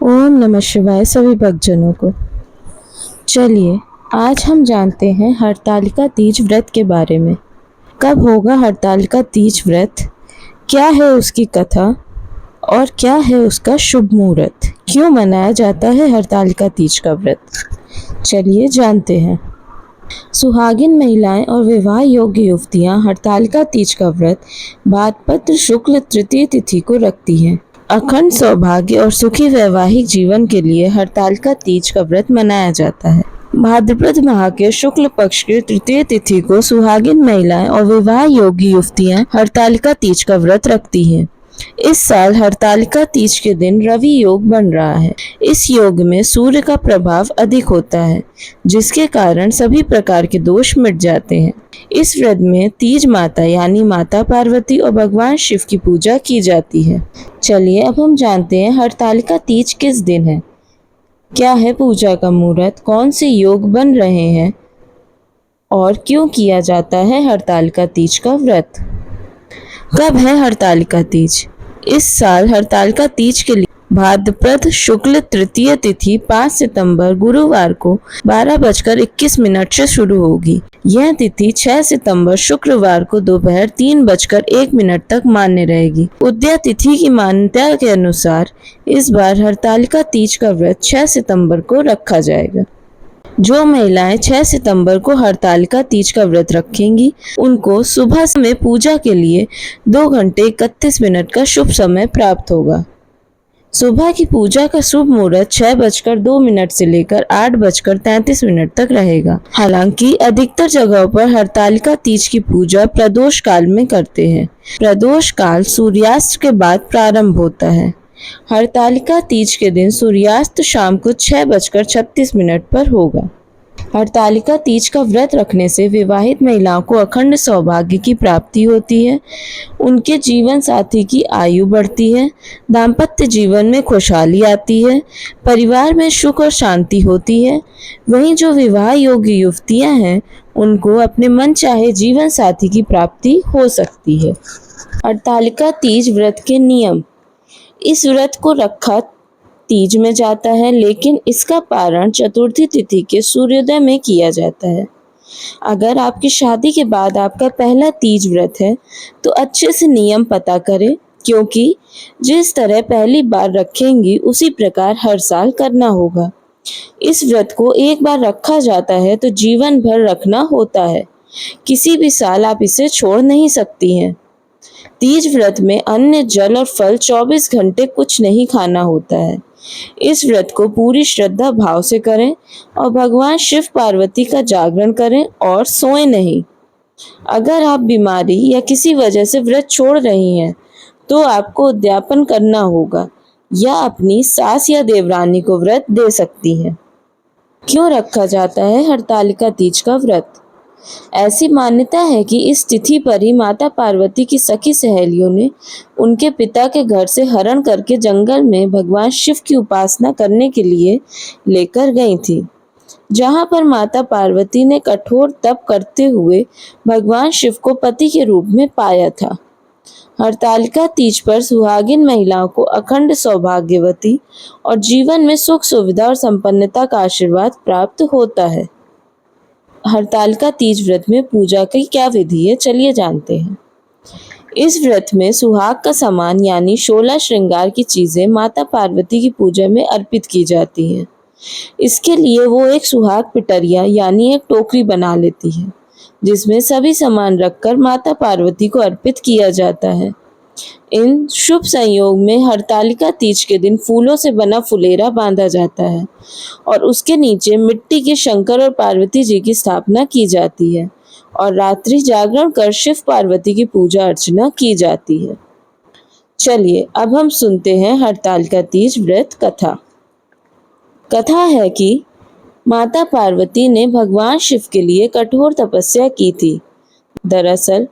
ओम नमः शिवाय सभी भक्तजनों को। चलिए आज हम जानते हैं हरतालिका तीज व्रत के बारे में। कब होगा हरतालिका तीज व्रत, क्या है उसकी कथा और क्या है उसका शुभ मुहूर्त, क्यों मनाया जाता है हरतालिका तीज का व्रत। चलिए जानते हैं। सुहागिन महिलाएं और विवाह योग्य युवतियां हरतालिका तीज का व्रत भाद्रपद शुक्ल तृतीय तिथि को रखती हैं। अखंड सौभाग्य और सुखी वैवाहिक जीवन के लिए हरतालिका तीज का व्रत मनाया जाता है। भाद्रपद माह के शुक्ल पक्ष की तृतीय तिथि को सुहागिन महिलाएं और विवाह योग्य युवतियां हरतालिका तीज का व्रत रखती हैं। इस साल हरतालिका तीज के दिन रवि योग बन रहा है। इस योग में सूर्य का प्रभाव अधिक होता है, जिसके कारण सभी प्रकार के दोष मिट जाते हैं। इस व्रत में तीज माता यानी माता पार्वती और भगवान शिव की पूजा की जाती है। चलिए अब हम जानते हैं हरतालिका तीज किस दिन है, क्या है पूजा का मुहूर्त, कौन से योग बन रहे हैं और क्यों किया जाता है हरतालिका तीज का व्रत। कब है हरतालिका तीज? इस साल हरतालिका तीज के लिए भाद्रपद शुक्ल तृतीय तिथि 5 सितंबर गुरुवार को 12:21 से शुरू होगी। यह तिथि 6 सितंबर शुक्रवार को दोपहर 3:01 तक मान्य रहेगी। उदया तिथि की मान्यता के अनुसार इस बार हरतालिका तीज का व्रत 6 सितंबर को रखा जाएगा। जो महिलाएं 6 सितंबर को हरतालिका तीज का व्रत रखेंगी, उनको सुबह में पूजा के लिए 2:31 का शुभ समय प्राप्त होगा। सुबह की पूजा का शुभ मुहूर्त 6:02 से लेकर 8:33 तक रहेगा। हालांकि अधिकतर जगहों पर हरतालिका तीज की पूजा प्रदोष काल में करते हैं। प्रदोष काल सूर्यास्त के बाद प्रारंभ होता है। हरतालिका तीज के दिन सूर्यास्त शाम को 6:36 पर होगा। हरतालिका तीज का व्रत रखने से विवाहित महिलाओं को अखंड सौभाग्य की प्राप्ति होती है, उनके जीवन साथी की आयु बढ़ती है, दाम्पत्य जीवन में खुशहाली आती है, परिवार में सुख और शांति होती है। वहीं जो विवाह योग्य युवतियां हैं, उनको अपने मन चाहे जीवन साथी की प्राप्ति हो सकती है। हरतालिका तीज व्रत के नियम। इस व्रत को रखा तीज में जाता है, लेकिन इसका पारण चतुर्थी तिथि के सूर्योदय में किया जाता है। अगर आपकी शादी के बाद आपका पहला तीज व्रत है तो अच्छे से नियम पता करें, क्योंकि जिस तरह पहली बार रखेंगी उसी प्रकार हर साल करना होगा। इस व्रत को एक बार रखा जाता है तो जीवन भर रखना होता है, किसी भी साल आप इसे छोड़ नहीं सकती हैं। तीज व्रत में अन्न, जल और फल 24 घंटे कुछ नहीं खाना होता है। इस व्रत को पूरी श्रद्धा भाव से करें और भगवान शिव पार्वती का जागरण करें और सोएं नहीं। अगर आप बीमारी या किसी वजह से व्रत छोड़ रही हैं तो आपको उद्यापन करना होगा या अपनी सास या देवरानी को व्रत दे सकती हैं। क्यों रखा जाता है हरतालिका तीज का व्रत? ऐसी मान्यता है कि इस तिथि पर ही माता पार्वती की सखी सहेलियों ने उनके पिता के घर से हरण करके जंगल में भगवान शिव की उपासना करने के लिए लेकर गई थी, जहां पर माता पार्वती ने कठोर तप करते हुए भगवान शिव को पति के रूप में पाया था। हरतालिका तीज पर सुहागिन महिलाओं को अखंड सौभाग्यवती और जीवन में सुख सुविधा और संपन्नता का आशीर्वाद प्राप्त होता है। हरतालिका तीज व्रत में पूजा की क्या विधि है, चलिए जानते हैं। इस व्रत में सुहाग का सामान यानी 16 श्रृंगार की चीजें माता पार्वती की पूजा में अर्पित की जाती हैं। इसके लिए वो एक सुहाग पिटरिया यानी एक टोकरी बना लेती है, जिसमें सभी सामान रखकर माता पार्वती को अर्पित किया जाता है। इन शुभ संयोग में हरतालिका तीज के दिन फूलों से बना फुलेरा बांधा जाता है और उसके नीचे मिट्टी के शंकर और पार्वती जी की स्थापना की जाती है और रात्रि जागरण कर शिव पार्वती की पूजा अर्चना की जाती है। चलिए अब हम सुनते हैं हरतालिका तीज व्रत कथा। कथा है कि माता पार्वती ने भगवान शिव के लिए कठोर तपस्या की थी। दरअसल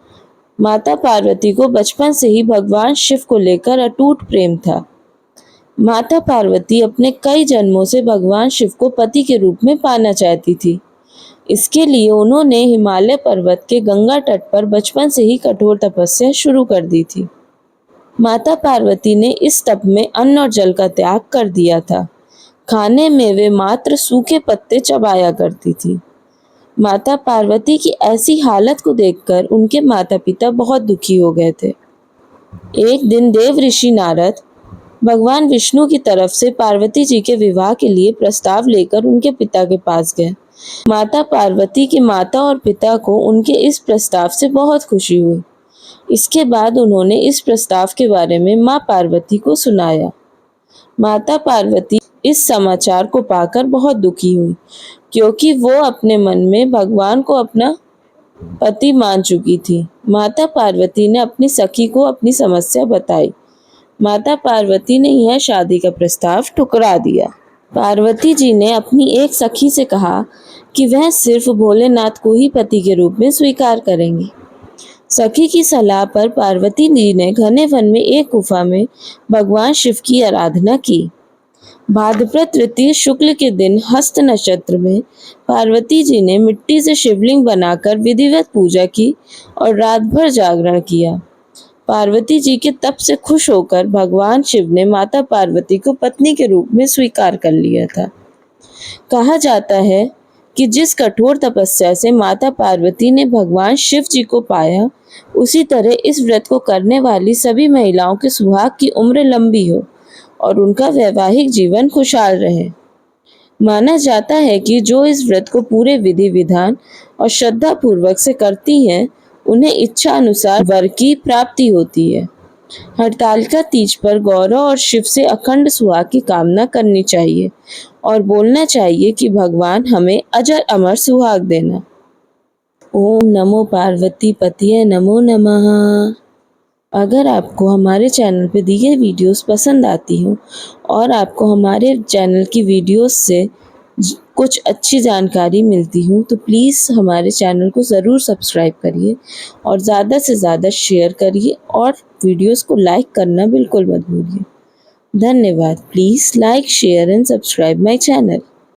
माता पार्वती को बचपन से ही भगवान शिव को लेकर अटूट प्रेम था। माता पार्वती अपने कई जन्मों से भगवान शिव को पति के रूप में पाना चाहती थी। इसके लिए उन्होंने हिमालय पर्वत के गंगा तट पर बचपन से ही कठोर तपस्या शुरू कर दी थी। माता पार्वती ने इस तप में अन्न और जल का त्याग कर दिया था। खाने में वे मात्र सूखे पत्ते चबाया करती थी। माता पार्वती की ऐसी हालत को देखकर उनके माता पिता बहुत दुखी हो गए थे। एक दिन देव ऋषि नारद भगवान विष्णु की तरफ से पार्वती जी के विवाह के लिए प्रस्ताव लेकर उनके पिता के पास गए। माता पार्वती के माता और पिता को उनके इस प्रस्ताव से बहुत खुशी हुई। इसके बाद उन्होंने इस प्रस्ताव के बारे में माँ पार्वती को सुनाया। माता पार्वती इस समाचार को पाकर बहुत दुखी हुई, क्योंकि वो अपने मन में भगवान को अपना पति मान चुकी थी। माता पार्वती ने अपनी सखी को अपनी समस्या बताई। माता पार्वती ने यह शादी का प्रस्ताव ठुकरा दिया। पार्वती जी ने अपनी एक सखी से कहा कि वह सिर्फ भोलेनाथ को ही पति के रूप में स्वीकार करेंगी। सखी की सलाह पर पार्वती जी ने घने वन में एक गुफा में भगवान शिव की आराधना की। भाद्रपद तृतीय शुक्ल के दिन हस्त नक्षत्र में पार्वती जी ने मिट्टी से शिवलिंग बनाकर विधिवत पूजा की और रात भर जागरण किया। पार्वती जी के तप से खुश होकर भगवान शिव ने माता पार्वती को पत्नी के रूप में स्वीकार कर लिया था। कहा जाता है कि जिस कठोर तपस्या से माता पार्वती ने भगवान शिव जी को पाया, उसी तरह इस व्रत को करने वाली सभी महिलाओं के सुहाग की उम्र लंबी हो और उनका वैवाहिक जीवन खुशहाल रहे। माना जाता है कि जो इस व्रत को पूरे विधि विधान और श्रद्धा पूर्वक से करती हैं, उन्हें इच्छा अनुसार वर की प्राप्ति होती है। हरतालिका तीज पर गौरव और शिव से अखंड सुहाग की कामना करनी चाहिए और बोलना चाहिए कि भगवान हमें अजर अमर सुहाग देना। ओम नमो पार्वती पतिये नमो नमः। अगर आपको हमारे चैनल पे दी गई वीडियोस पसंद आती हो और आपको हमारे चैनल की वीडियोस से कुछ अच्छी जानकारी मिलती हो, तो प्लीज़ हमारे चैनल को ज़रूर सब्सक्राइब करिए और ज़्यादा से ज़्यादा शेयर करिए और वीडियोस को लाइक करना बिल्कुल मत भूलिए। धन्यवाद। Please like, share and subscribe my channel.